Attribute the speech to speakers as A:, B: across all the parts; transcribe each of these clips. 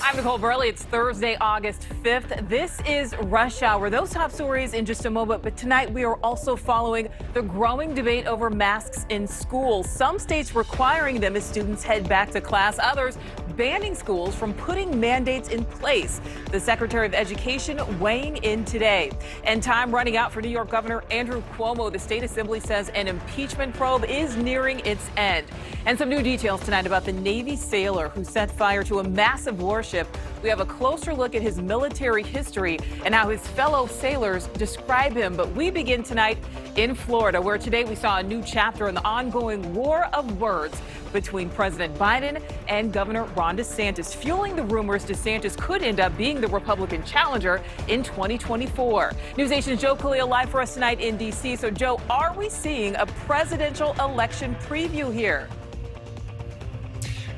A: I'm Nicole Burley. It's Thursday, August 5th. This is Rush Hour. Those top stories in just a moment, but tonight we are also following the growing debate over masks in schools. Some states requiring them as students head back to class, others banning schools from putting mandates in place. The Secretary of Education weighing in today. And time running out for New York Governor Andrew Cuomo. The state assembly says an impeachment probe is nearing its end. And some new details tonight about the Navy sailor who set fire to a massive warship. We have a closer look at his military history and how his fellow sailors describe him. But we begin tonight in Florida, where today we saw a new chapter in the ongoing war of words between President Biden and Governor Ron DeSantis, fueling the rumors DeSantis could end up being the Republican challenger in 2024. NewsNation's Joe Khalil live for us tonight in D.C. So, Joe, are we seeing a presidential election preview here?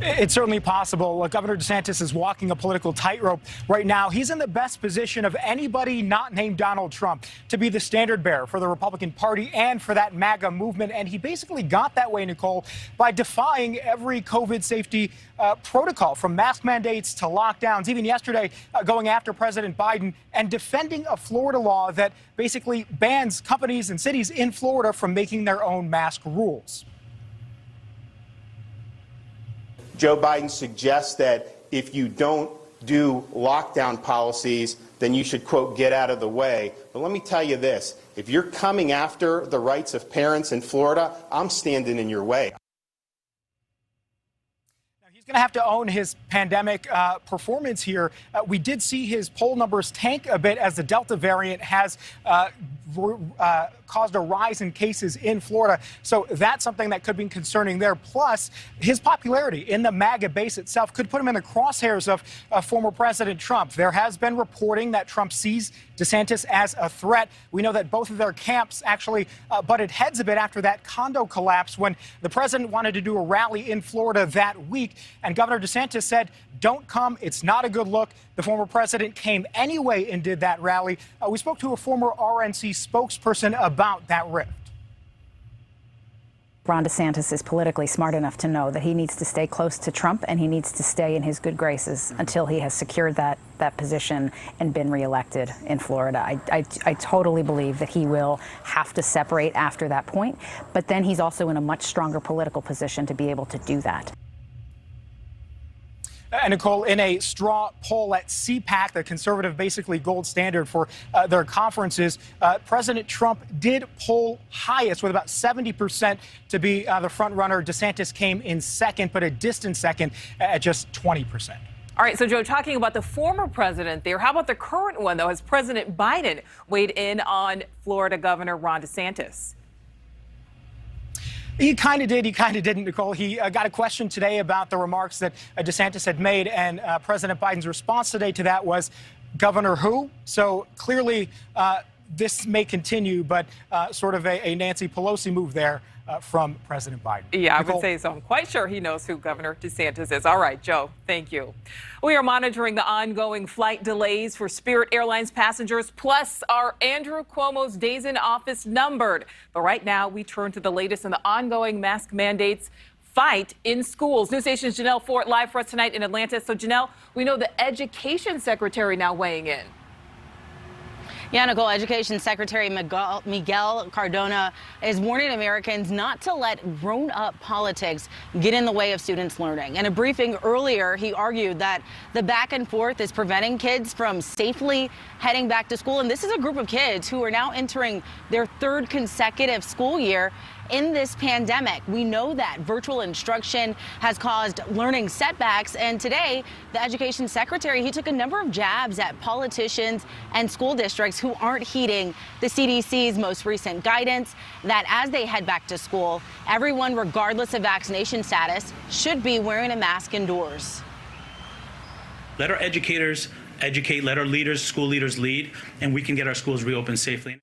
B: It's certainly possible. Governor DeSantis is walking a political tightrope right now. He's in the best position of anybody not named Donald Trump to be the standard bearer for the Republican Party and for that MAGA movement. And he basically got that way, Nicole, by defying every COVID safety protocol, from mask mandates to lockdowns, even yesterday going after President Biden and defending a Florida law that basically bans companies and cities in Florida from making their own mask rules.
C: Joe Biden suggests that if you don't do lockdown policies, then you should, quote, get out of the way. But let me tell you this. If you're coming after the rights of parents in Florida, I'm standing in your way.
B: He's going to have to own his pandemic performance here. We did see his poll numbers tank a bit as the Delta variant has caused a rise in cases in Florida. So that's something that could be concerning there. Plus, his popularity in the MAGA base itself could put him in the crosshairs of former President Trump. There has been reporting that Trump sees DeSantis as a threat. We know that both of their camps actually butted heads a bit after that condo collapse when the president wanted to do a rally in Florida that week. And Governor DeSantis said, don't come. It's not a good look. The former president came anyway and did that rally. We spoke to a former RNC spokesperson about that rift.
D: Ron DeSantis is politically smart enough to know that he needs to stay close to Trump and he needs to stay in his good graces until he has secured that position and been reelected in Florida. I totally believe that he will have to separate after that point, but then he's also in a much stronger political position to be able to do that.
B: And Nicole, in a straw poll at CPAC, the conservative basically gold standard for their conferences, President Trump did poll highest with about 70% to be the front runner. DeSantis came in second, but a distant second at just 20%.
A: All right, so Joe, talking about the former president there, how about the current one, though? Has President Biden weighed in on Florida Governor Ron DeSantis?
B: He kind of did. He kind of didn't, Nicole. He got a question today about the remarks that DeSantis had made, and President Biden's response today to that was, Governor who? So clearly this may continue, but sort of a Nancy Pelosi move there from President Biden.
A: Yeah,
B: Nicole?
A: I would say so. I'm quite sure he knows who Governor DeSantis is. All right, Joe, thank you. We are monitoring the ongoing flight delays for Spirit Airlines passengers, plus are Andrew Cuomo's days in office numbered. But right now, we turn to the latest in the ongoing mask mandates fight in schools. News Station's Janelle Fort live for us tonight in Atlanta. So, Janelle, we know the Education Secretary now weighing in.
E: Yeah, Nicole, Education Secretary Miguel Cardona is warning Americans not to let grown-up politics get in the way of students' learning. In a briefing earlier, he argued that the back and forth is preventing kids from safely heading back to school. And this is a group of kids who are now entering their third consecutive school year in this pandemic. We know that virtual instruction has caused learning setbacks, and today the Education Secretary, he took a number of jabs at politicians and school districts who aren't heeding the CDC's most recent guidance that as they head back to school, everyone, regardless of vaccination status, should be wearing a mask indoors.
F: Let our educators educate, let our leaders, school leaders lead, and we can get our schools reopened safely.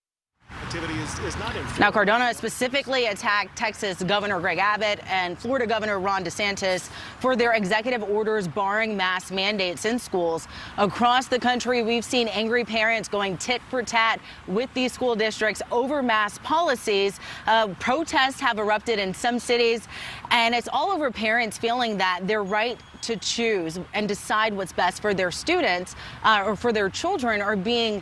G: activity is not in.
E: Now, Cardona specifically attacked Texas Governor Greg Abbott and Florida Governor Ron DeSantis for their executive orders barring mask mandates in schools. Across the country, we've seen angry parents going tit for tat with these school districts over mask policies. Protests have erupted in some cities, and it's all over parents feeling that their right to choose and decide what's best for their students or for their children are being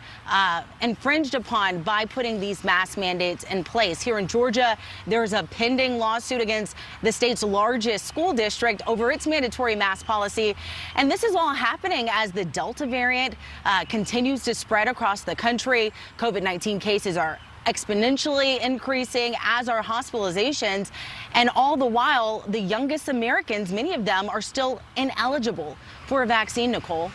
E: infringed upon by putting these mask mandates in place. Here in Georgia, there's a pending lawsuit against the state's largest school district over its mandatory mask policy. And this is all happening as the Delta variant continues to spread across the country. COVID-19 cases are exponentially increasing, as are hospitalizations, and all the while the youngest Americans, many of them, are still ineligible for a vaccine, Nicole.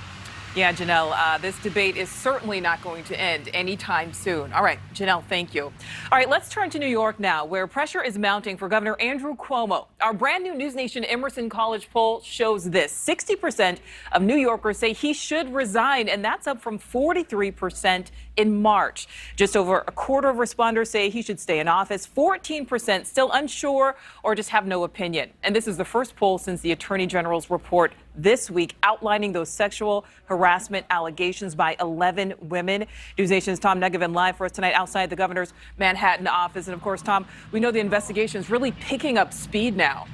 A: Yeah, Janelle, this debate is certainly not going to end anytime soon. All right, Janelle, thank you. All right, let's turn to New York now, where pressure is mounting for Governor Andrew Cuomo. Our brand new News Nation Emerson College poll shows this. 60% of New Yorkers say he should resign, and that's up from 43% in March. Just over a quarter of responders say he should stay in office. 14% still unsure or just have no opinion. And this is the first poll since the Attorney General's report this week outlining those sexual harassment allegations by 11 women. News Nation's Tom Negevin live for us tonight outside the governor's Manhattan office. And of course, Tom, we know the investigation is really picking up speed now.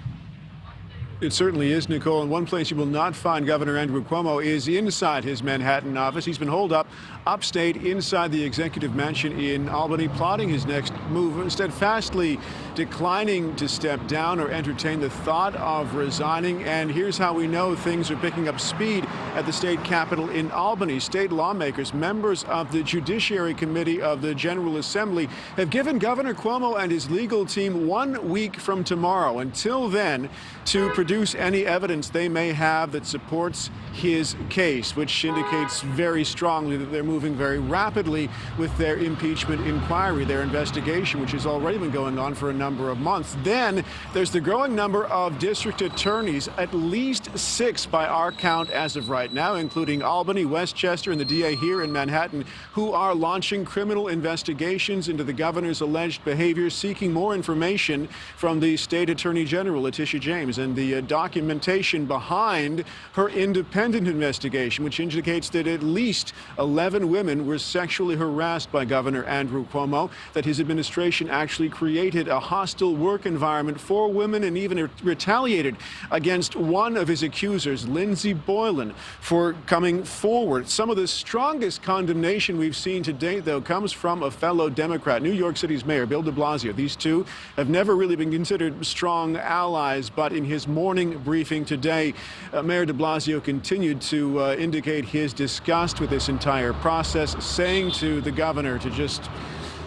H: It certainly is, Nicole. And one place you will not find Governor Andrew Cuomo is inside his Manhattan office. He's been holed up upstate inside the executive mansion in Albany, plotting his next move, steadfastly declining to step down or entertain the thought of resigning. And here's how we know things are picking up speed at the state capitol in Albany. State lawmakers, members of the Judiciary Committee of the General Assembly, have given Governor Cuomo and his legal team 1 week from tomorrow, until then, to produce any evidence they may have that supports his case, which indicates very strongly that they're moving very rapidly with their impeachment inquiry, their investigation, which has already been going on for a number of months. Then there's the growing number of district attorneys, at least 6 by our count as of right now, including Albany, Westchester, and the DA here in Manhattan, who are launching criminal investigations into the governor's alleged behavior, seeking more information from the state attorney general, Letitia James, and the documentation behind her independent investigation, which indicates that at least 11 women were sexually harassed by Governor Andrew Cuomo, that his administration actually created a hostile work environment for women and even retaliated against one of his accusers, Lindsey Boylan, for coming forward. Some of the strongest condemnation we've seen to date, though, comes from a fellow Democrat, New York City's Mayor Bill de Blasio. These two have never really been considered strong allies, but in his morning briefing today, Mayor de Blasio continued to indicate his disgust with this entire process, saying to the governor to just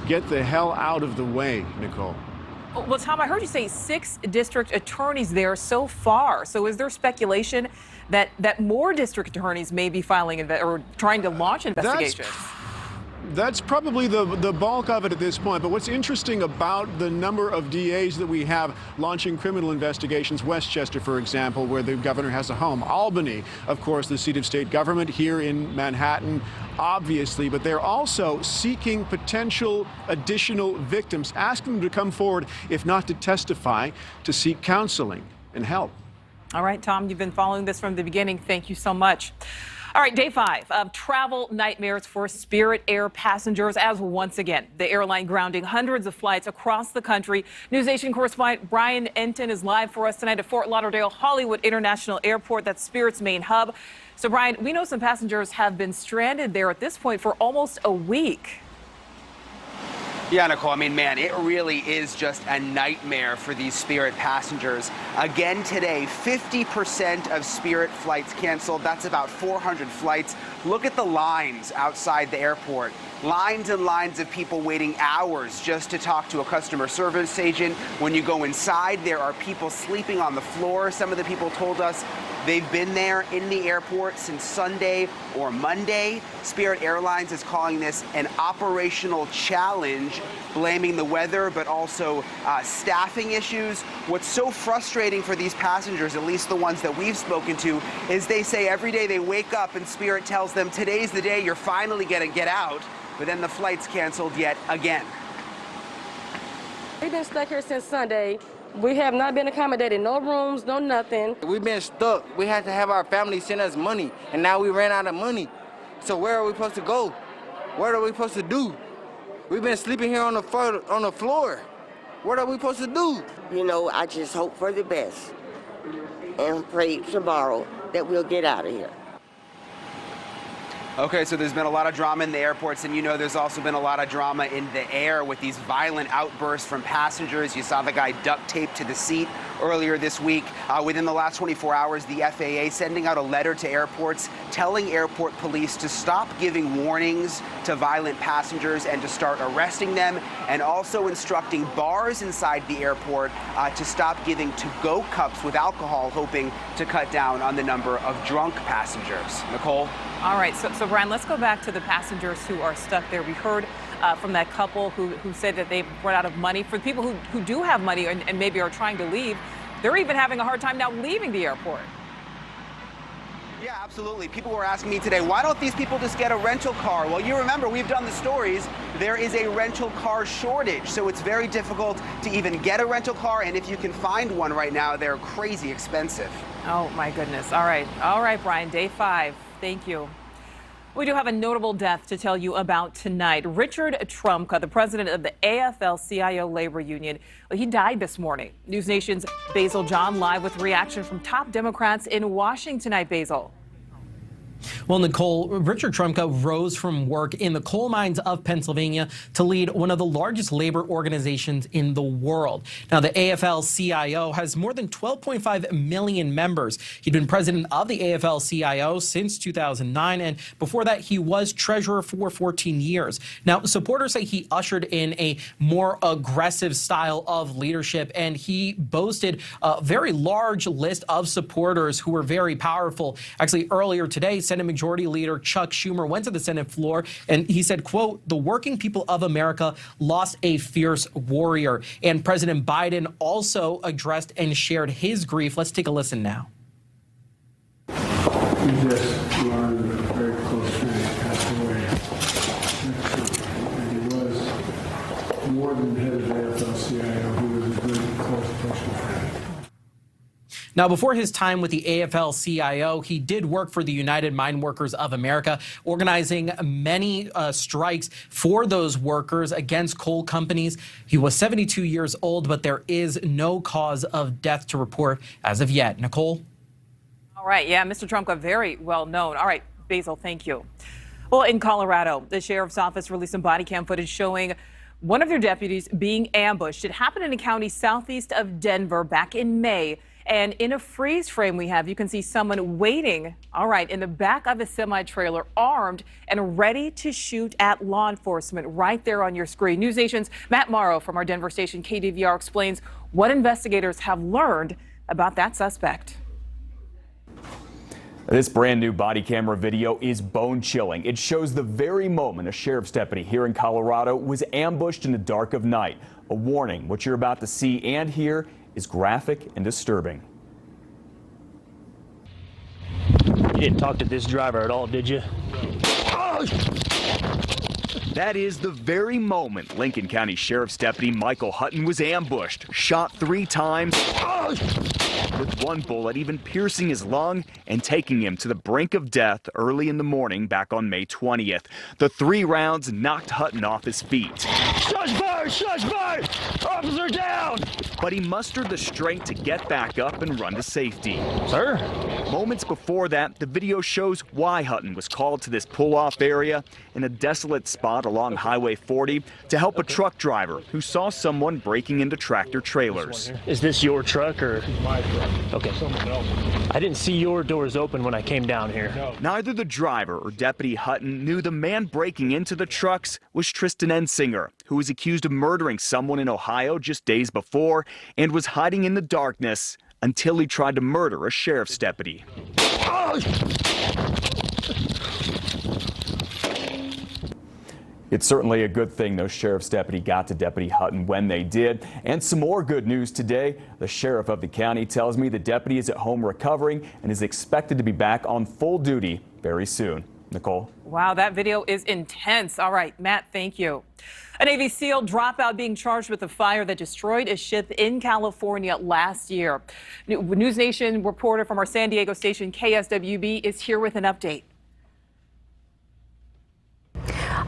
H: get the hell out of the way, Nicole.
A: Well, Tom, I heard you say 6 district attorneys there so far. So is there speculation that more district attorneys may be filing or trying to launch investigations?
H: That's probably the bulk of it at this point. But what's interesting about the number of DAs that we have launching criminal investigations, Westchester, for example, where the governor has a home, Albany, of course, the seat of state government, here in Manhattan, obviously, but they're also seeking potential additional victims, asking them to come forward, if not to testify, to seek counseling and help.
A: All right, Tom, you've been following this from the beginning. Thank you so much. All right, day 5 of travel nightmares for Spirit Air passengers, as once again, the airline grounding hundreds of flights across the country. News Nation correspondent Brian Enton is live for us tonight at Fort Lauderdale Hollywood International Airport. That's Spirit's main hub. So, Brian, we know some passengers have been stranded there at this point for almost a week.
I: Yeah, Nicole, I mean, man, it really is just a nightmare for these Spirit passengers. Again today, 50% of Spirit flights canceled. That's about 400 flights. Look at the lines outside the airport. Lines and lines of people waiting hours just to talk to a customer service agent. When you go inside, there are people sleeping on the floor. Some of the people told us they've been there in the airport since Sunday or Monday. Spirit Airlines is calling this an operational challenge, blaming the weather, but also staffing issues. What's so frustrating for these passengers, at least the ones that we've spoken to, is they say every day they wake up and Spirit tells them today's the day you're finally going to get out, but then the flight's canceled yet again.
G: We've been stuck here since Sunday. We have not been accommodated, no rooms, no nothing.
J: We've been stuck. We had to have our family send us money, and now we ran out of money. So where are we supposed to go? What are we supposed to do? We've been sleeping here on the floor. What are we supposed to do?
K: You know, I just hope for the best and pray tomorrow that we'll get out of here.
I: Okay, so there's been a lot of drama in the airports, and you know there's also been a lot of drama in the air with these violent outbursts from passengers. You saw the guy duct taped to the seat earlier this week. Within the last 24 hours, the FAA sending out a letter to airports telling airport police to stop giving warnings to violent passengers and to start arresting them, and also instructing bars inside the airport to stop giving to-go cups with alcohol, hoping to cut down on the number of drunk passengers. Nicole?
A: All right, so Brian, let's go back to the passengers who are stuck there. We heard from that couple who said that they've run out of money. For the people who do have money and maybe are trying to leave, they're even having a hard time now leaving the airport.
I: Yeah, absolutely. People were asking me today, why don't these people just get a rental car? Well, you remember, we've done the stories. There is a rental car shortage, so it's very difficult to even get a rental car. And if you can find one right now, they're crazy expensive.
A: Oh, my goodness. All right, Brian, day 5. Thank you. We do have a notable death to tell you about tonight. Richard Trumka, the president of the AFL-CIO labor union, he died this morning. News Nation's Basil John live with reaction from top Democrats in Washington tonight. Basil.
L: Well, Nicole, Richard Trumka rose from work in the coal mines of Pennsylvania to lead one of the largest labor organizations in the world. Now, the AFL-CIO has more than 12.5 million members. He'd been president of the AFL-CIO since 2009, and before that, he was treasurer for 14 years. Now, supporters say he ushered in a more aggressive style of leadership, and he boasted a very large list of supporters who were very powerful. Actually, earlier today, Senate Majority Leader Chuck Schumer went to the Senate floor and he said, quote, "The working people of America lost a fierce warrior." And President Biden also addressed and shared his grief. Let's take a listen now.
M: We just learned a very close friend passed away. And he was more than head of the AFL-CIO. He was a very close personal friend.
L: Now, before his time with the AFL-CIO, he did work for the United Mine Workers of America, organizing many strikes for those workers against coal companies. He was 72 years old, but there is no cause of death to report as of yet. Nicole?
A: All right. Yeah, Mr. Trumka, very well known. All right, Basil, thank you. Well, in Colorado, the sheriff's office released some body cam footage showing one of their deputies being ambushed. It happened in a county southeast of Denver back in May. And in a freeze frame you can see someone waiting, all right, in the back of a semi-trailer, armed and ready to shoot at law enforcement right there on your screen. News Nation's Matt Morrow from our Denver station KDVR explains what investigators have learned about that suspect.
N: This brand new body camera video is bone chilling. It shows the very moment a sheriff's deputy here in Colorado was ambushed in the dark of night. A warning, what you're about to see and hear is graphic and disturbing.
O: You didn't talk to this driver at all, did you?
N: That is the very moment Lincoln County Sheriff's Deputy Michael Hutton was ambushed, shot 3 times, with one bullet even piercing his lung and taking him to the brink of death early in the morning back on May 20th. The 3 rounds knocked Hutton off his feet.
O: Shots fired! Shots fired! Officer down!
N: But he mustered the strength to get back up and run to safety.
O: Sir?
N: Moments before that, the video shows why Hutton was called to this pull-off area in a desolate spot along Highway 40 to help a truck driver who saw someone breaking into tractor trailers.
O: Is this your truck or?
M: My truck.
O: Okay.
M: Someone else.
O: I didn't see your doors open when I came down here.
M: No.
N: Neither the driver or Deputy Hutton knew the man breaking into the trucks was Tristan Ensinger, who was accused of murdering someone in Ohio just days before and was hiding in the darkness until he tried to murder a sheriff's deputy. It's certainly a good thing those sheriff's deputy got to Deputy Hutton when they did. And some more good news today. The sheriff of the county tells me the deputy is at home recovering and is expected to be back on full duty very soon.
P: Nicole.
A: Wow, that video is intense. All right, Matt, thank you. A Navy SEAL dropout being charged with a fire that destroyed a ship in California last year. News Nation reporter from our San Diego station KSWB is here with an update.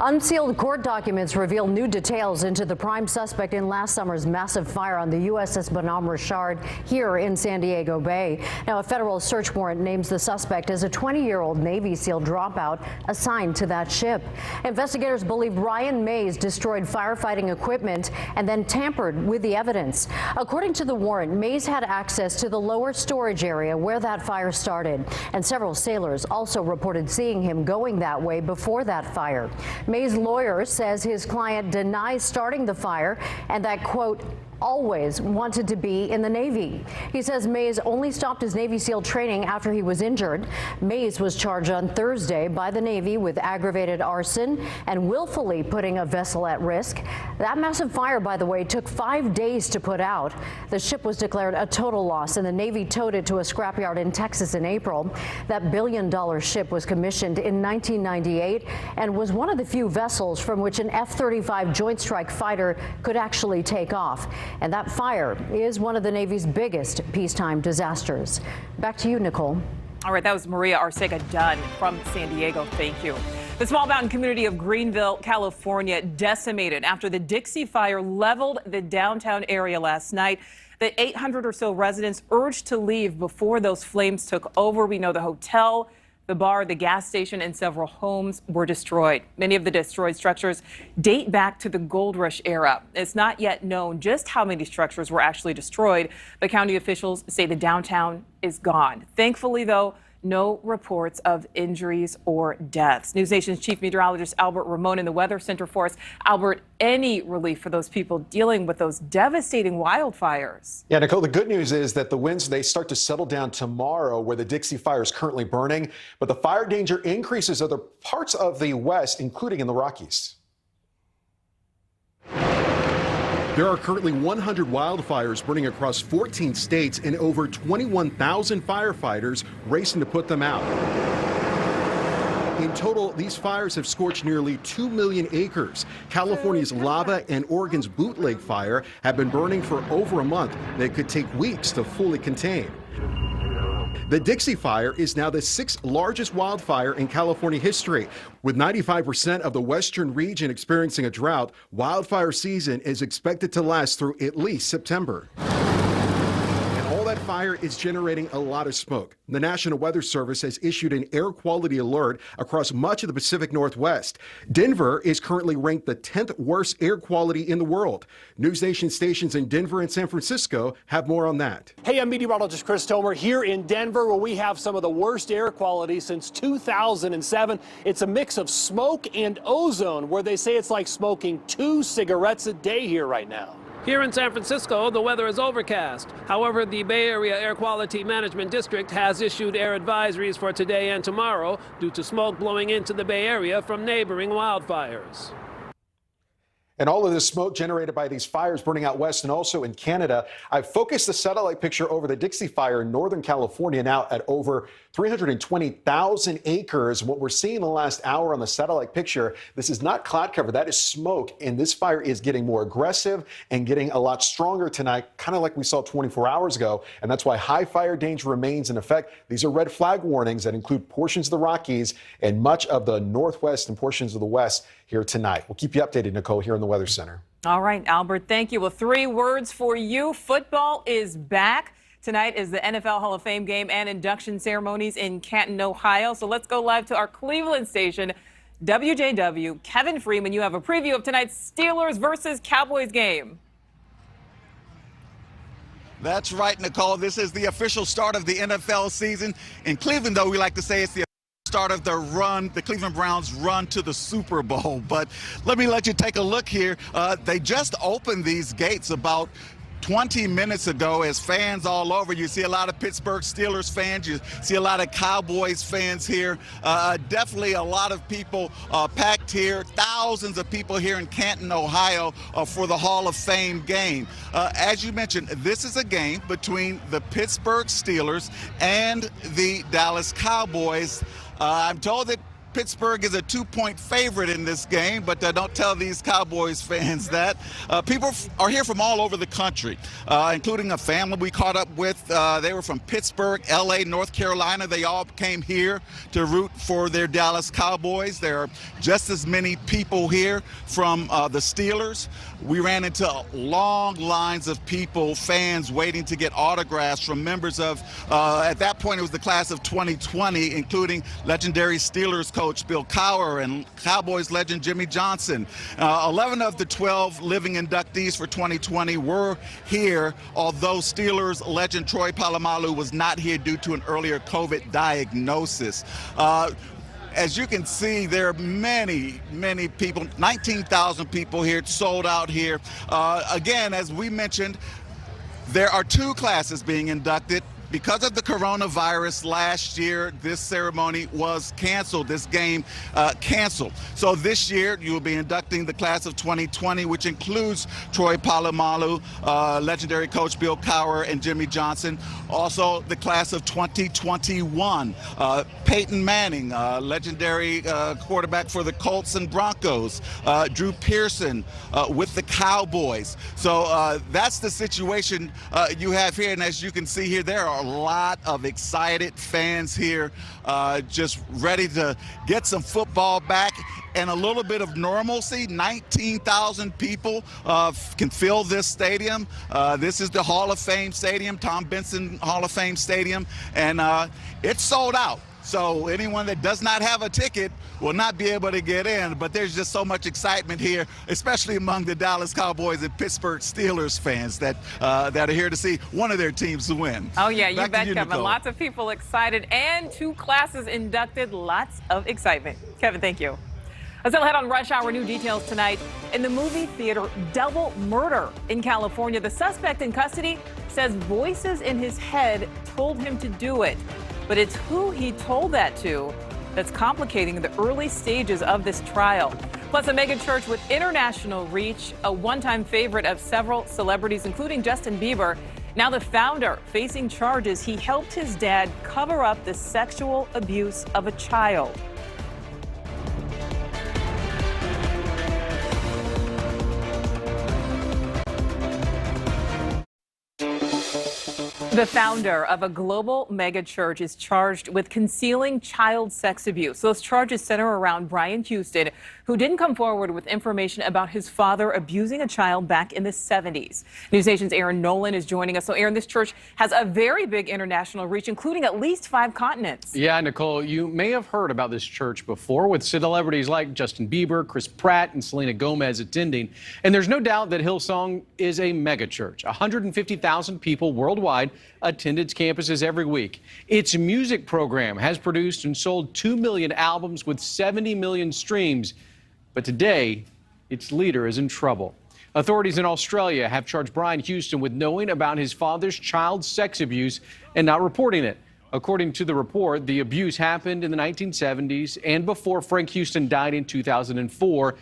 Q: Unsealed court documents reveal new details into the prime suspect in last summer's massive fire on the USS Bonhomme Richard here in San Diego Bay. Now, a federal search warrant names the suspect as a 20-year-old Navy SEAL dropout assigned to that ship. Investigators believe Ryan Mays destroyed firefighting equipment and then tampered with the evidence. According to the warrant, Mays had access to the lower storage area where that fire started, and several sailors also reported seeing him going that way before that fire. May's lawyer says his client denies starting the fire and that, quote, always wanted to be in the Navy. He says Mays only stopped his Navy SEAL training after he was injured. Mays was charged on Thursday by the Navy with aggravated arson and willfully putting a vessel at risk. That massive fire, by the way, took 5 days to put out. The ship was declared a total loss, and the Navy towed it to a scrapyard in Texas in April. That billion-dollar ship was commissioned in 1998 and was one of the few vessels from which an F-35 Joint Strike Fighter could actually take off. And that fire is one of the Navy's biggest peacetime disasters. Back to you, Nicole.
A: All right, that was Maria Arcega-Dunn from San Diego. Thank you. The small mountain community of Greenville, California, decimated after the Dixie Fire leveled the downtown area last night. The 800 or so residents urged to leave before those flames took over. We know the hotel, the bar, the gas station, and several homes were destroyed. Many of the destroyed structures date back to the gold rush era. It's not yet known just how many structures were actually destroyed, but county officials say the downtown is gone. Thankfully, though, no reports of injuries or deaths. News Nation's chief meteorologist Albert Ramon in the Weather Center for us. Albert, any relief for those people dealing with those devastating wildfires?
R: Yeah, Nicole, the good news is that the winds, they start to settle down tomorrow where the Dixie Fire is currently burning, but the fire danger increases other parts of the West, including in the Rockies.
S: There are currently 100 wildfires burning across 14 states and over 21,000 firefighters racing to put them out. In total, these fires have scorched nearly 2 million acres. California's lava and Oregon's bootleg fire have been burning for over a month. They could take weeks to fully contain. The Dixie Fire is now the 6th largest wildfire in California history. With 95% of the western region experiencing a drought, wildfire season is expected to last through at least September. That fire is generating a lot of smoke. The National Weather Service has issued an air quality alert across much of the Pacific Northwest. Denver is currently ranked the 10th worst air quality in the world. News Nation stations in Denver and San Francisco have more on that.
T: Hey, I'm meteorologist Chris Tomer here in Denver, where we have some of the worst air quality since 2007. It's a mix of smoke and ozone, where they say it's like smoking 2 cigarettes a day here right now.
U: Here in San Francisco, the weather is overcast. However, the Bay Area Air Quality Management District has issued air advisories for today and tomorrow due to smoke blowing into the Bay Area from neighboring wildfires.
R: And all of this smoke generated by these fires burning out west and also in Canada. I've focused the satellite picture over the Dixie Fire in Northern California now at over 320,000 acres. What we're seeing in the last hour on the satellite picture, this is not cloud cover, that is smoke. And this fire is getting more aggressive and getting a lot stronger tonight, kind of like we saw 24 hours ago. And that's why high fire danger remains in effect. These are red flag warnings that include portions of the Rockies and much of the Northwest and portions of the West here tonight. We'll keep you updated, Nicole, here in the Weather Center.
A: All right, Albert, thank you. Well, 3 words for you. Football is back. Tonight is the NFL Hall of Fame game and induction ceremonies in Canton, Ohio. So let's go live to our Cleveland station, WJW. Kevin Freeman, you have a preview of tonight's Steelers versus Cowboys game.
V: That's right, Nicole. This is the official start of the NFL season. In Cleveland, though, we like to say it's the start of the run, the Cleveland Browns run to the Super Bowl. But let me let you take a look here. They just opened these gates about 20 minutes ago as fans all over. You see a lot of Pittsburgh Steelers fans. You see a lot of Cowboys fans here. Definitely a lot of people packed here. Thousands of people here in Canton, Ohio for the Hall of Fame game. As you mentioned, this is a game between the Pittsburgh Steelers and the Dallas Cowboys. I'm told that Pittsburgh is a 2-point favorite in this game, but don't tell these Cowboys fans that. People are here from all over the country, including a family we caught up with. They were from Pittsburgh, LA, North Carolina. They all came here to root for their Dallas Cowboys. There are just as many people here from the Steelers. We ran into long lines of people, fans, waiting to get autographs from members of, at that point it was the class of 2020, including legendary Steelers coach Bill Cowher and Cowboys legend Jimmy Johnson. 11 of the 12 living inductees for 2020 were here, although Steelers legend Troy Polamalu was not here due to an earlier COVID diagnosis. As you can see, there are many, many people, 19,000 people here. It's sold out here. Again, as we mentioned, there are 2 classes being inducted. Because of the coronavirus last year, this ceremony was canceled, this game canceled. So this year, you will be inducting the class of 2020, which includes Troy Polamalu, legendary coach Bill Cowher, and Jimmy Johnson. Also, the class of 2021, Peyton Manning, legendary quarterback for the Colts and Broncos, Drew Pearson with the Cowboys. So that's the situation you have here. And as you can see here, there are a lot of excited fans here, just ready to get some football back and a little bit of normalcy. 19,000 people can fill this stadium. This is the Hall of Fame Stadium, Tom Benson Hall of Fame Stadium, and it's sold out. So anyone that does not have a ticket will not be able to get in, but there's just so much excitement here, especially among the Dallas Cowboys and Pittsburgh Steelers fans that are here to see one of their teams win.
A: Oh, yeah, you
V: Back
A: bet,
V: to you,
A: Kevin.
V: Nicole.
A: Lots of people excited and 2 classes inducted. Lots of excitement. Kevin, thank you. Let's head on Rush Hour. New details tonight. In the movie theater double murder in California, the suspect in custody says voices in his head told him to do it. But it's who he told that to that's complicating the early stages of this trial. Plus, a mega church with international reach, a one-time favorite of several celebrities, including Justin Bieber. Now the founder facing charges he helped his dad cover up the sexual abuse of a child. The founder of a global mega church is charged with concealing child sex abuse. Those charges center around Brian Houston, who didn't come forward with information about his father abusing a child back in the 70s. NewsNation's Aaron Nolan is joining us. So, Aaron, this church has a very big international reach, including at least 5 continents.
C: Yeah, Nicole, you may have heard about this church before, with celebrities like Justin Bieber, Chris Pratt, and Selena Gomez attending. And there's no doubt that Hillsong is a mega church. 150,000 people worldwide attend its campuses every week. Its music program has produced and sold 2 million albums with 70 million streams. But today, its leader is in trouble. Authorities in Australia have charged Brian Houston with knowing about his father's child sex abuse and not reporting it. According to the report, the abuse happened in the 1970s and before Frank Houston died in 2004,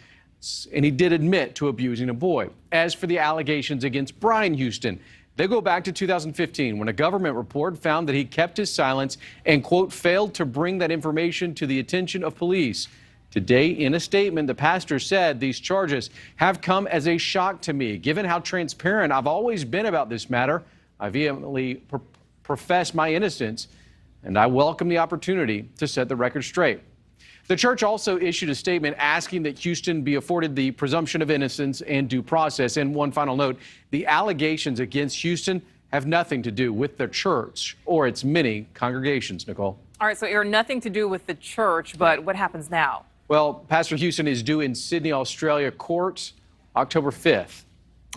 C: and he did admit to abusing a boy. As for the allegations against Brian Houston, they go back to 2015 when a government report found that he kept his silence and, quote, failed to bring that information to the attention of police. Today, in a statement, the pastor said these charges have come as a shock to me. Given how transparent I've always been about this matter, I vehemently profess my innocence, and I welcome the opportunity to set the record straight. The church also issued a statement asking that Houston be afforded the presumption of innocence and due process. And one final note, the allegations against Houston have nothing to do with the church or its many congregations, Nicole.
A: All right, so Aaron, nothing to do with the church, but what happens now?
C: Well, Pastor Houston is due in Sydney, Australia court October 5th.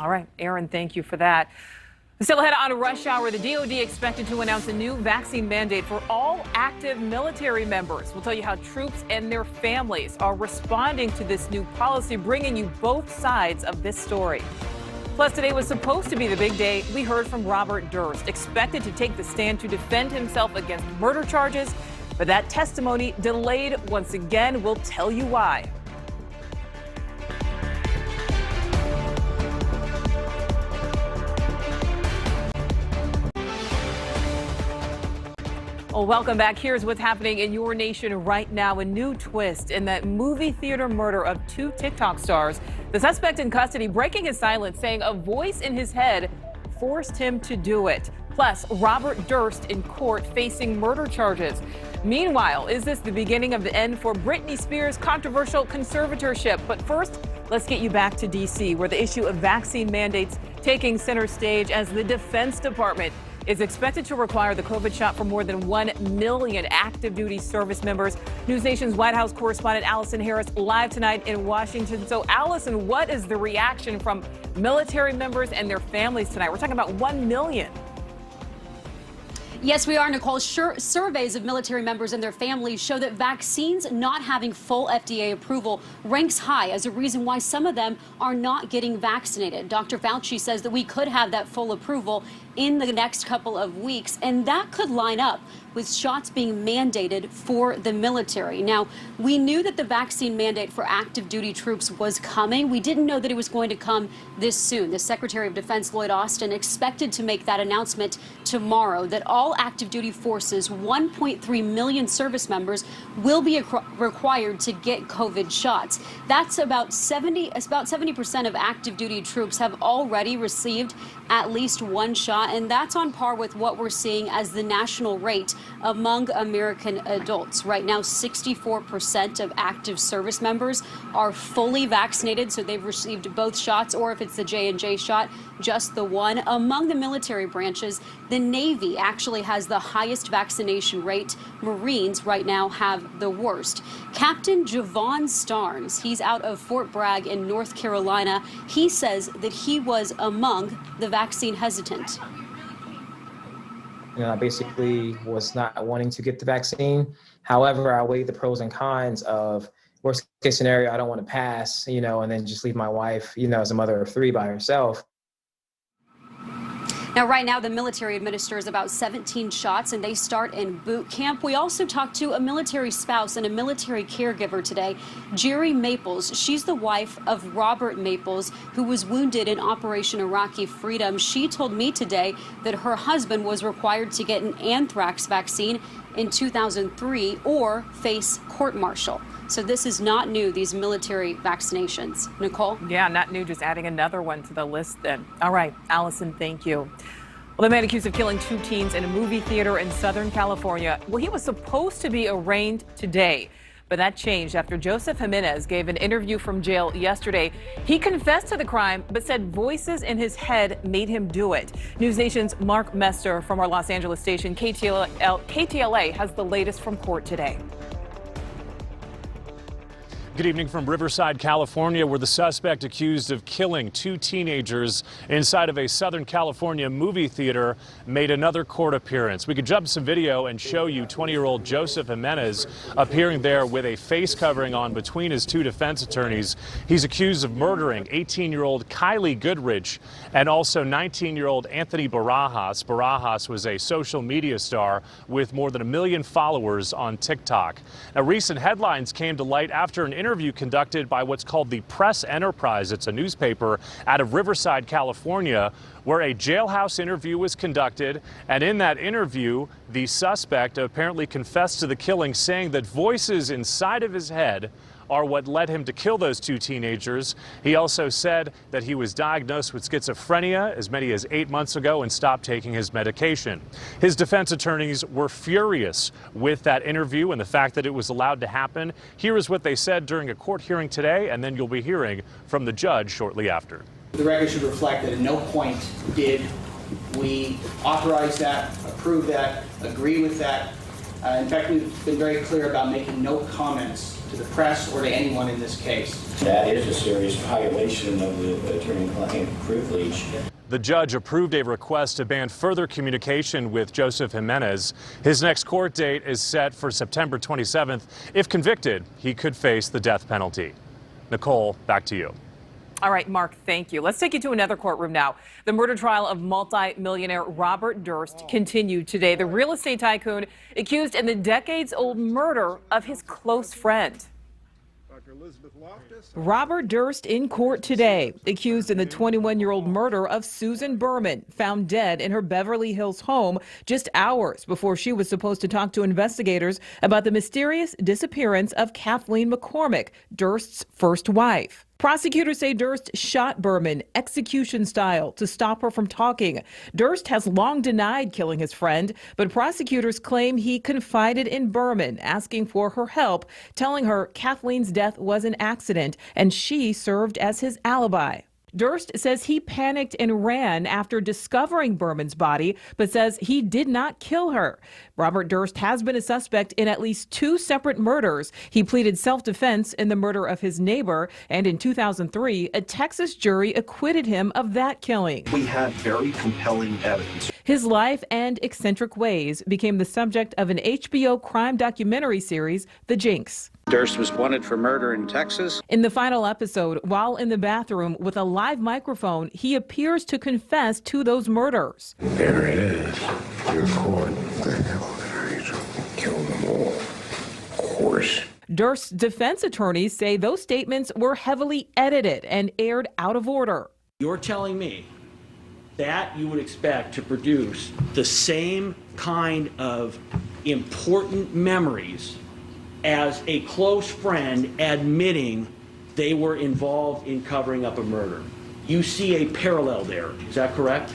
A: All right, Aaron, thank you for that. Still ahead on Rush Hour, the DOD expected to announce a new vaccine mandate for all active military members. We'll tell you how troops and their families are responding to this new policy, bringing you both sides of this story. Plus, today was supposed to be the big day. We heard from Robert Durst, expected to take the stand to defend himself against murder charges, but that testimony delayed once again. We'll tell you why. Well, welcome back. Here's what's happening in your nation right now. A new twist in that movie theater murder of 2 TikTok stars. The suspect in custody breaking his silence, saying a voice in his head forced him to do it. Plus, Robert Durst in court facing murder charges. Meanwhile, is this the beginning of the end for Britney Spears' controversial conservatorship? But first, let's get you back to D.C., where the issue of vaccine mandates taking center stage as the Defense Department is expected to require the COVID shot for more than 1 million active duty service members. News Nation's White House correspondent Allison Harris live tonight in Washington. So, Allison, what is the reaction from military members and their families tonight? We're talking about 1 million.
D: Yes, we are, Nicole. Surveys of military members and their families show that vaccines not having full FDA approval ranks high as a reason why some of them are not getting vaccinated. Dr. Fauci says that we could have that full approval in the next couple of weeks, and that could line up with shots being mandated for the military. Now, we knew that the vaccine mandate for active duty troops was coming. We didn't know that it was going to come this soon. The Secretary of Defense, Lloyd Austin, expected to make that announcement tomorrow that all active duty forces, 1.3 million service members, will be required to get COVID shots. That's about 70% of active duty troops have already received at least one shot, and that's on par with what we're seeing as the national rate among American adults. Right now, 64% of active service members are fully vaccinated, so they've received both shots, or if it's the J&J shot, just the one. Among the military branches, the Navy actually has the highest vaccination rate. Marines right now have the worst. Captain Javon Starnes, he's out of Fort Bragg in North Carolina. He says that he was among the vaccine hesitant.
P: I basically was not wanting to get the vaccine. However, I weighed the pros and cons of worst case scenario, I don't want to pass, and then just leave my wife, as a mother of 3 by herself.
D: Now, right now, the military administers about 17 shots, and they start in boot camp. We also talked to a military spouse and a military caregiver today, Jerry Maples. She's the wife of Robert Maples, who was wounded in Operation Iraqi Freedom. She told me today that her husband was required to get an anthrax vaccine in 2003 or face court-martial. So this is not new, these military vaccinations. Nicole?
A: Yeah, not new, just adding another one to the list then. All right, Allison, thank you. Well, the man accused of killing 2 teens in a movie theater in Southern California, well, he was supposed to be arraigned today, but that changed after Joseph Jimenez gave an interview from jail yesterday. He confessed to the crime, but said voices in his head made him do it. News Nation's Mark Mester from our Los Angeles station, KTLA, has the latest from court today.
W: Good evening from Riverside, California, where the suspect accused of killing 2 teenagers inside of a Southern California movie theater made another court appearance. We could jump some video and show you 20-year-old Joseph Jimenez appearing there with a face covering on between his 2 defense attorneys. He's accused of murdering 18-year-old Kylie Goodrich and also 19-year-old Anthony Barajas. Barajas was a social media star with more than 1 million followers on TikTok. Now, recent headlines came to light after an interview conducted by what's called the Press Enterprise. It's a newspaper out of Riverside, California, where a jailhouse interview was conducted. And in that interview, the suspect apparently confessed to the killing, saying that voices inside of his head are what led him to kill those 2 teenagers. He also said that he was diagnosed with schizophrenia as many as 8 months ago and stopped taking his medication. His defense attorneys were furious with that interview and the fact that it was allowed to happen. Here is what they said during a court hearing today, and then you'll be hearing from the judge shortly after.
X: The record should reflect that at no point did we authorize that, approve that, agree with that. In fact, we've been very clear about making no comments to the press or to anyone in this case.
Y: That is a serious violation of the attorney-client privilege.
W: The judge approved a request to ban further communication with Joseph Jimenez. His next court date is set for September 27th. If convicted, he could face the death penalty. Nicole, back to you.
A: All right, Mark, thank you. Let's take you to another courtroom now. The murder trial of multi-millionaire Robert Durst continued today. The real estate tycoon accused in the decades-old murder of his close friend. Robert Durst in court today, accused in the 21-year-old murder of Susan Berman, found dead in her Beverly Hills home just hours before she was supposed to talk to investigators about the mysterious disappearance of Kathleen McCormick, Durst's first wife. Prosecutors say Durst shot Berman execution style to stop her from talking. Durst has long denied killing his friend, but prosecutors claim he confided in Berman, asking for her help, telling her Kathleen's death was an accident and she served as his alibi. Durst says he panicked and ran after discovering Berman's body, but says he did not kill her. Robert Durst has been a suspect in at least 2 separate murders. He pleaded self-defense in the murder of his neighbor, and in 2003, a Texas jury acquitted him of that killing.
B: We had very compelling evidence.
A: His life and eccentric ways became the subject of an HBO crime documentary series, The Jinx.
E: Durst was wanted for murder in Texas.
A: In the final episode, while in the bathroom with a live microphone, he appears to confess to those murders.
F: There it is. Your court. The hell did I do? Kill them all. Of course.
A: Durst's defense attorneys say those statements were heavily edited and aired out of order.
G: You're telling me that you would expect to produce the same kind of important memories as a close friend admitting they were involved in covering up a murder. You see a parallel there, is that correct?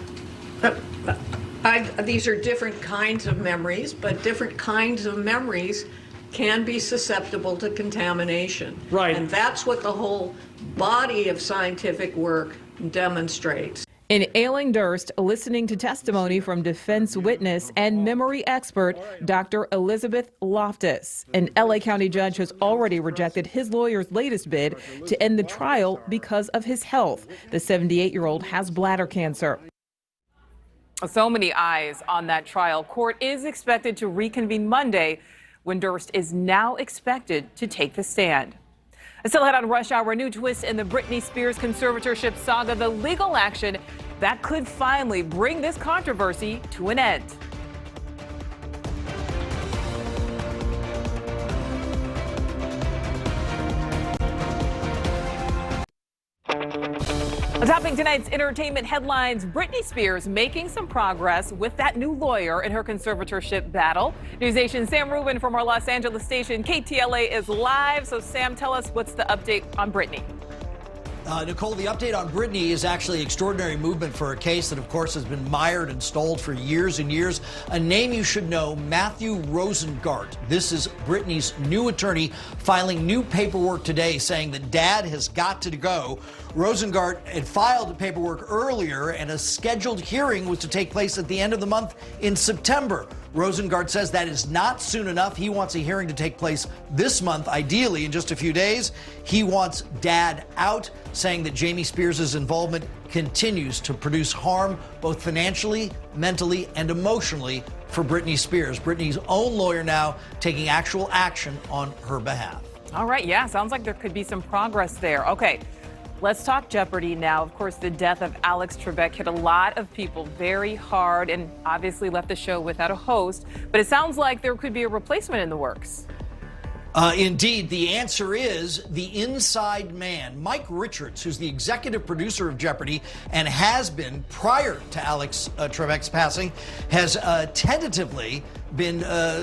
H: These are different kinds of memories, but different kinds of memories can be susceptible to contamination.
G: Right.
H: And that's what the whole body of scientific work demonstrates.
A: In Ailing Durst, listening to testimony from defense witness and memory expert Dr. Elizabeth Loftus. An LA County judge has already rejected his lawyer's latest bid to end the trial because of his health. The 78-year-old has bladder cancer. So many eyes on that trial. Court is expected to reconvene Monday when Durst is now expected to take the stand. Still ahead on Rush Hour, a new twist in the Britney Spears conservatorship saga, the legal action that could finally bring this controversy to an end. Topping tonight's entertainment headlines, Britney Spears making some progress with that new lawyer in her conservatorship battle. NewsNation's Sam Rubin from our Los Angeles station KTLA is live. So Sam, tell us what's the update on Britney.
Z: Nicole, the update on Britney is actually extraordinary movement for a case that, of course, has been mired and stalled for years and years. A name you should know, Matthew Rosengart. This is Britney's new attorney filing new paperwork today saying that dad has got to go. Rosengart had filed paperwork earlier, and a scheduled hearing was to take place at the end of the month in September. Rosengart says that is not soon enough. He wants a hearing to take place this month, ideally in just a few days. He wants dad out, saying that Jamie Spears' involvement continues to produce harm both financially, mentally, and emotionally for Britney Spears. Britney's own lawyer now taking actual action on her behalf.
A: All right, yeah, sounds like there could be some progress there. Okay. Let's talk Jeopardy now. Of course, the death of Alex Trebek hit a lot of people very hard and obviously left the show without a host. But it sounds like there could be a replacement in the works.
Z: Indeed, the answer is the inside man, Mike Richards, who's the executive producer of Jeopardy and has been prior to Alex Trebek's passing, has tentatively been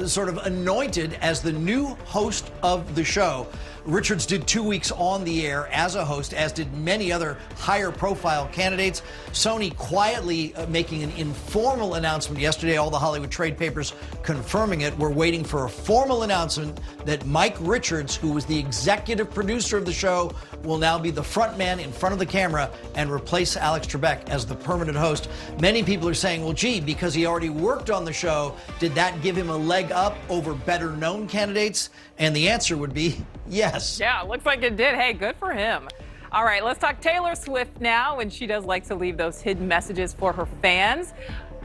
Z: sort of anointed as the new host of the show. Richards did 2 weeks on the air as a host, as did many other higher profile candidates. Sony quietly making an informal announcement yesterday, all the Hollywood trade papers confirming it. We're waiting for a formal announcement that Mike Richards, who was the executive producer of the show, will now be the front man in front of the camera and replace Alex Trebek as the permanent host. Many people are saying, well, gee, because he already worked on the show, did that give him a leg up over better known candidates? And the answer would be yes.
A: Yeah, looks like it did. Hey, good for him. All right, let's talk Taylor Swift now. And she does like to leave those hidden messages for her fans.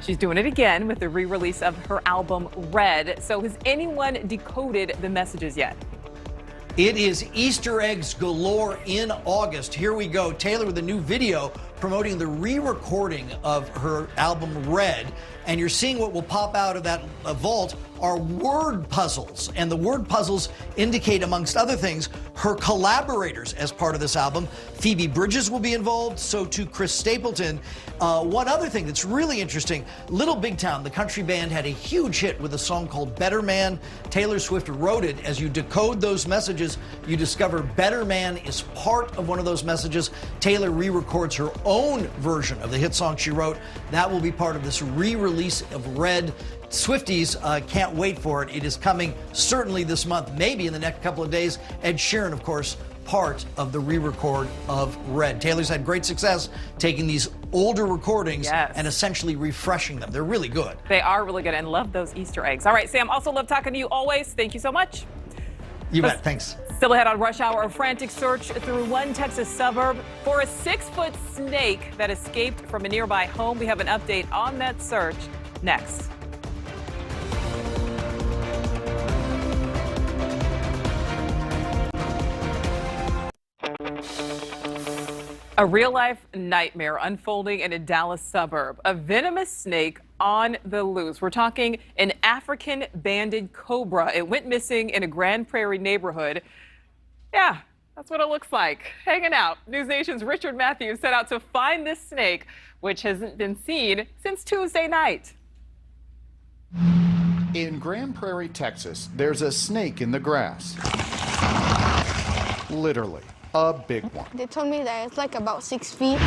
A: She's doing it again with the re-release of her album Red. So has anyone decoded the messages yet?
Z: It is Easter eggs galore in August. Here we go. Taylor with a new video promoting the re-recording of her album Red. And you're seeing what will pop out of that vault are word puzzles. And the word puzzles indicate, amongst other things, her collaborators as part of this album. Phoebe Bridgers will be involved, so too Chris Stapleton. One other thing that's really interesting, Little Big Town, the country band, had a huge hit with a song called Better Man. Taylor Swift wrote it. As you decode those messages, you discover Better Man is part of one of those messages. Taylor re-records her own version of the hit song she wrote. That will be part of this re-release of Red. Swifties can't wait for it. It is coming certainly this month, maybe in the next couple of days. Ed Sheeran, of course, part of the re-record of Red. Taylor's had great success taking these older recordings and essentially refreshing them. They're really good.
A: They are really good, and love those Easter eggs. All right, Sam, also love talking to you always. Thank you so much.
Z: You bet. Thanks.
A: Still ahead on Rush Hour, a frantic search through one Texas suburb for a 6-foot snake that escaped from a nearby home. We have an update on that search next. A real-life nightmare unfolding in a Dallas suburb. A venomous snake on the loose. We're talking an African banded cobra. It went missing in a Grand Prairie neighborhood. Yeah, that's what it looks like. Hanging out. News Nation's Richard Matthews set out to find this snake, which hasn't been seen since Tuesday night.
I: In Grand Prairie, Texas, there's a snake in the grass. Literally. A big one.
J: They told me that it's like about 6 feet.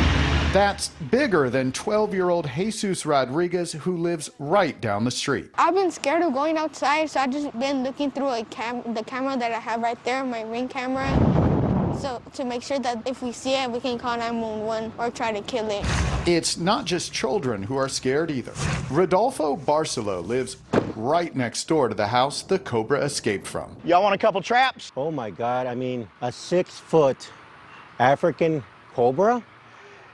I: That's bigger than 12-year-old Jesus Rodriguez, who lives right down the street.
J: I've been scared of going outside, so I've just been looking through the camera that I have right there, my Ring camera. So to make sure that if we see it, we can call 911 or try to kill it.
I: It's not just children who are scared either. Rodolfo Barcelo lives right next door to the house the cobra escaped from.
K: Y'all want a couple traps? Oh my God, I mean, a 6-foot African cobra?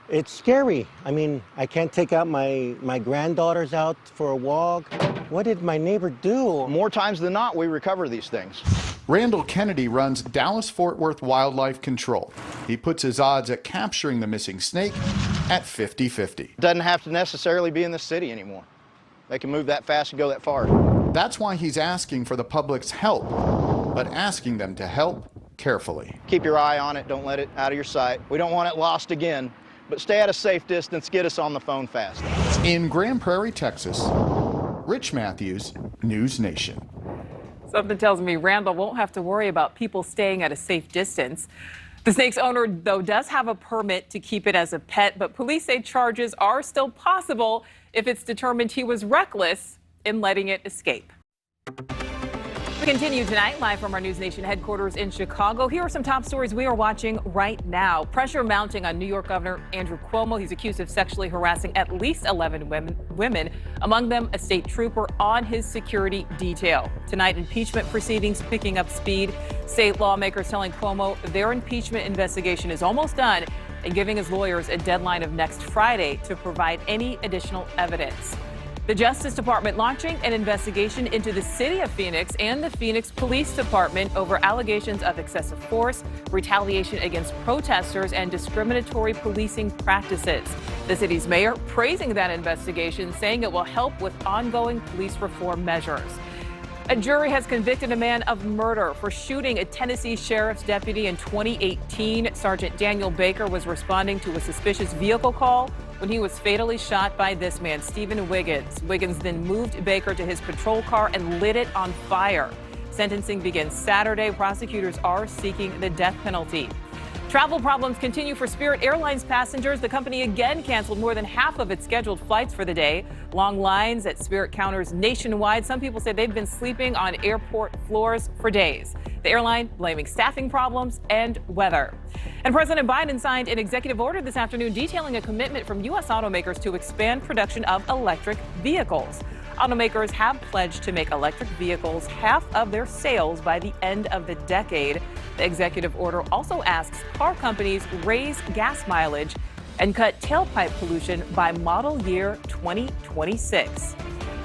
K: It's scary. I mean, I can't take out my granddaughters out for a walk. What did my neighbor do? More times than not, we recover these things.
I: Randall Kennedy runs Dallas-Fort Worth Wildlife Control. He puts his odds at capturing the missing snake at 50-50.
K: Doesn't have to necessarily be in the city anymore. They can move that fast and go that far.
I: That's why he's asking for the public's help, but asking them to help carefully.
K: Keep your eye on it. Don't let it out of your sight. We don't want it lost again, but stay at a safe distance. Get us on the phone fast.
I: In Grand Prairie, Texas, Rich Matthews, News Nation.
A: Something tells me Randall won't have to worry about people staying at a safe distance. The snake's owner, though, does have a permit to keep it as a pet, but police say charges are still possible if it's determined he was reckless in letting it escape. We continue tonight live from our News Nation headquarters in Chicago. Here are some top stories we are watching right now. Pressure mounting on New York Governor Andrew Cuomo. He's accused of sexually harassing at least 11 women, among them a state trooper on his security detail. Tonight, impeachment proceedings picking up speed. State lawmakers telling Cuomo their impeachment investigation is almost done and giving his lawyers a deadline of next Friday to provide any additional evidence. The Justice Department launching an investigation into the city of Phoenix and the Phoenix Police Department over allegations of excessive force, retaliation against protesters, and discriminatory policing practices. The city's mayor praising that investigation, saying it will help with ongoing police reform measures. A jury has convicted a man of murder for shooting a Tennessee sheriff's deputy in 2018. Sergeant Daniel Baker was responding to a suspicious vehicle call when he was fatally shot by this man, Stephen Wiggins. Wiggins then moved Baker to his patrol car and lit it on fire. Sentencing begins Saturday. Prosecutors are seeking the death penalty. Travel problems continue for Spirit Airlines passengers. The company again canceled more than half of its scheduled flights for the day. Long lines at Spirit counters nationwide. Some people say they've been sleeping on airport floors for days. The airline blaming staffing problems and weather. And President Biden signed an executive order this afternoon detailing a commitment from U.S. automakers to expand production of electric vehicles. Automakers have pledged to make electric vehicles half of their sales by the end of the decade. The executive order also asks car companies raise gas mileage and cut tailpipe pollution by model year 2026.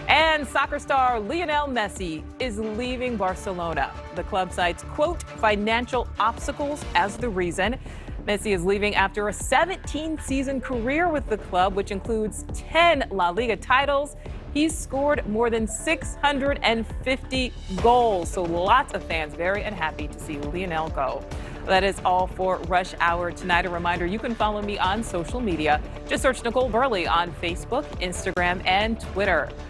A: And soccer star Lionel Messi is leaving Barcelona. The club cites, quote, financial obstacles as the reason. Messi is leaving after a 17-season career with the club, which includes 10 La Liga titles He's scored more than 650 goals. So lots of fans very unhappy to see Lionel go. That is all for Rush Hour tonight. A reminder, you can follow me on social media. Just search Nicole Burley on Facebook, Instagram, and Twitter.